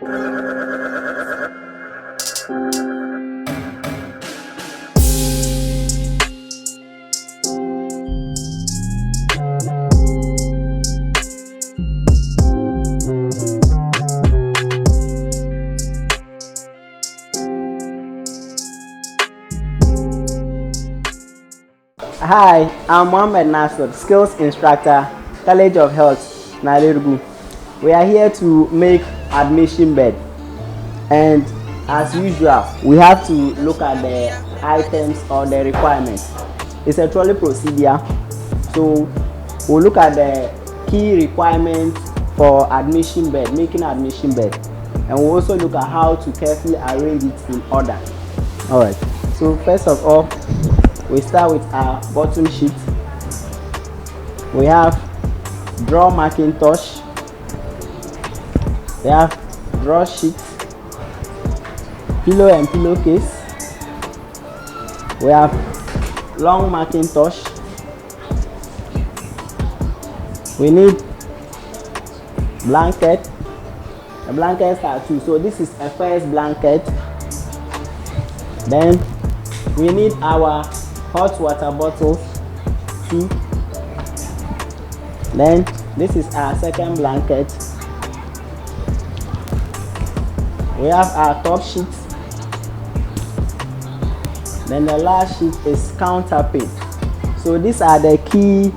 Hi, I'm Mohammed Nasser, Skills Instructor, College of Health, Nairobi. We are here to make admission bed, and as usual, we have to look at the items or the requirements. It's a trolley procedure, so we'll look at the key requirements for admission bed, making admission bed, and we'll also look at how to carefully arrange it in order. Alright, so first of all, we start with our bottom sheet. We have drawer Macintosh. We have drawer sheet, pillow and pillowcase. We have long Macintosh. We need blanket. The blankets are two, so this is a first blanket. Then we need our hot water bottles, two. Then this is our second blanket. We have our top sheet. Then the last sheet is counterpane. So these are the key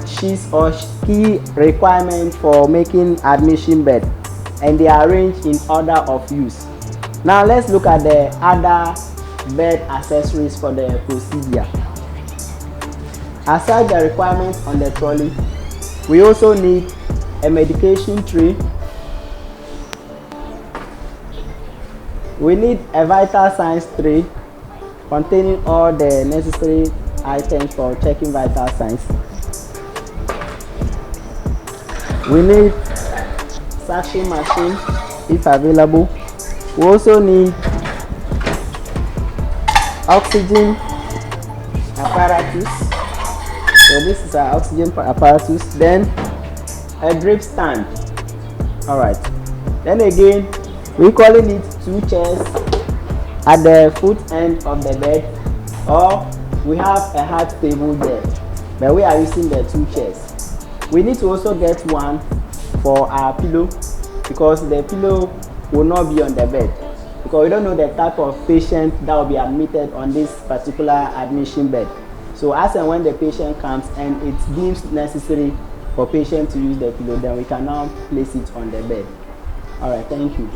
sheets or key requirements for making admission bed, and they are arranged in order of use. Now let's look at the other bed accessories for the procedure. Aside the requirements on the trolley, we also need a medication tray. We need a vital signs tray containing all the necessary items for checking vital signs. We need suction machine if available. We also need oxygen apparatus. So this is our oxygen apparatus. Then a drip stand. Alright. Then again, we equally need two chairs at the foot end of the bed, or we have a hard table there, but we are using the two chairs. We need to also get one for our pillow, because the pillow will not be on the bed, because we don't know the type of patient that will be admitted on this particular admission bed. So as and when the patient comes and it deems necessary for patient to use the pillow, then we can now place it on the bed. Alright, thank you.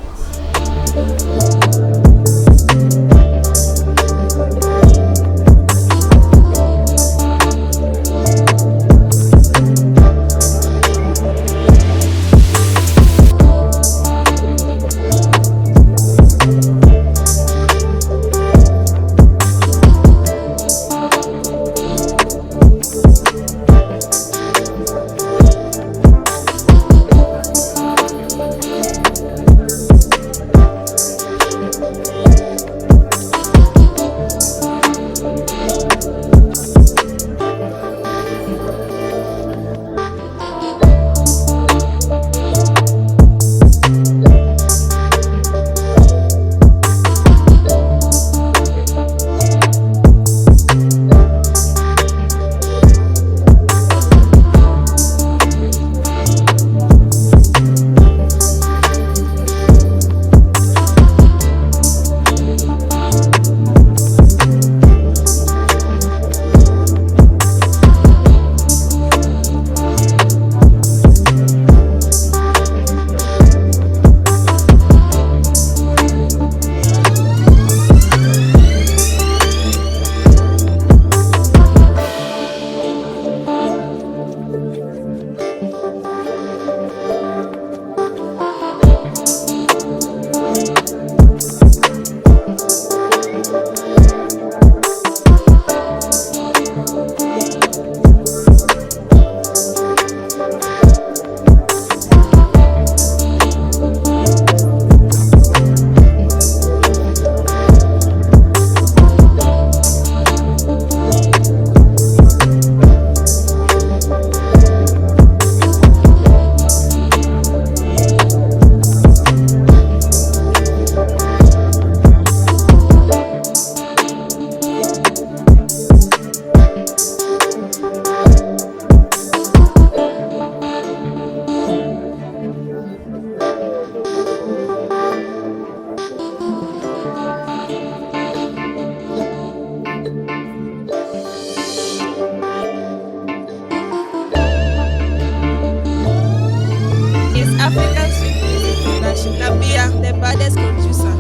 African Sweet Music Production. Nabia, the baddest producer.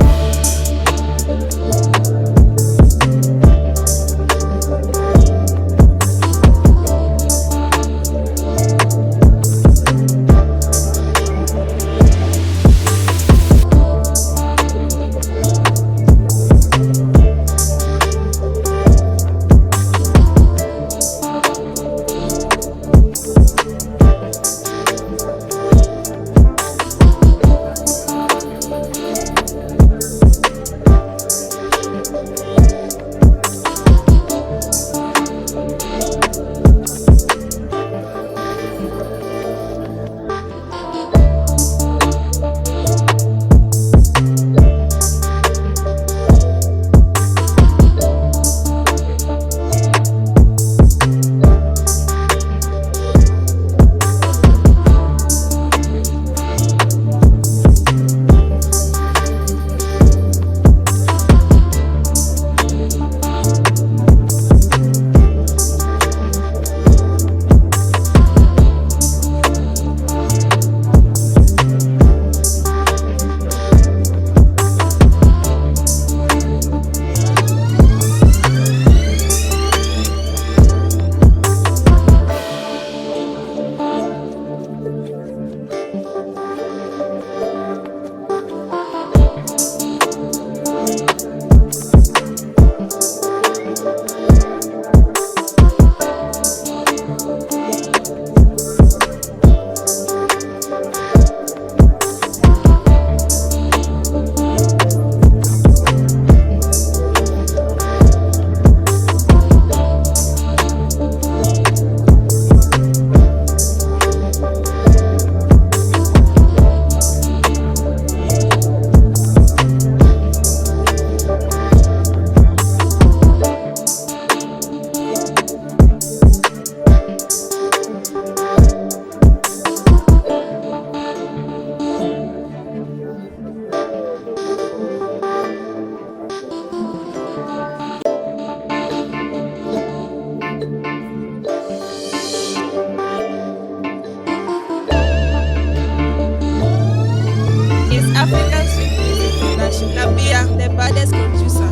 African Sweet Music Production. Nabia, the baddest producer.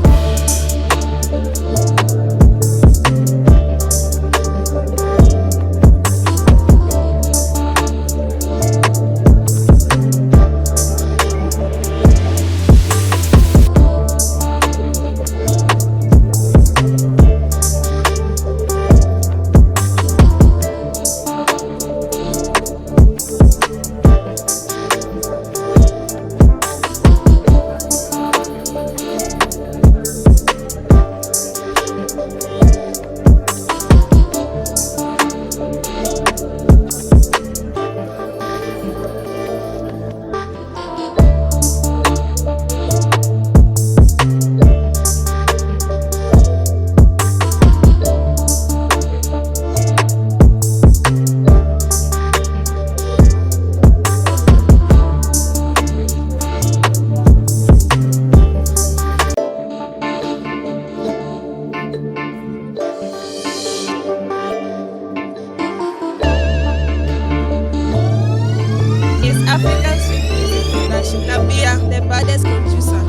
African Sweet Music Production. Nabia, the baddest producer.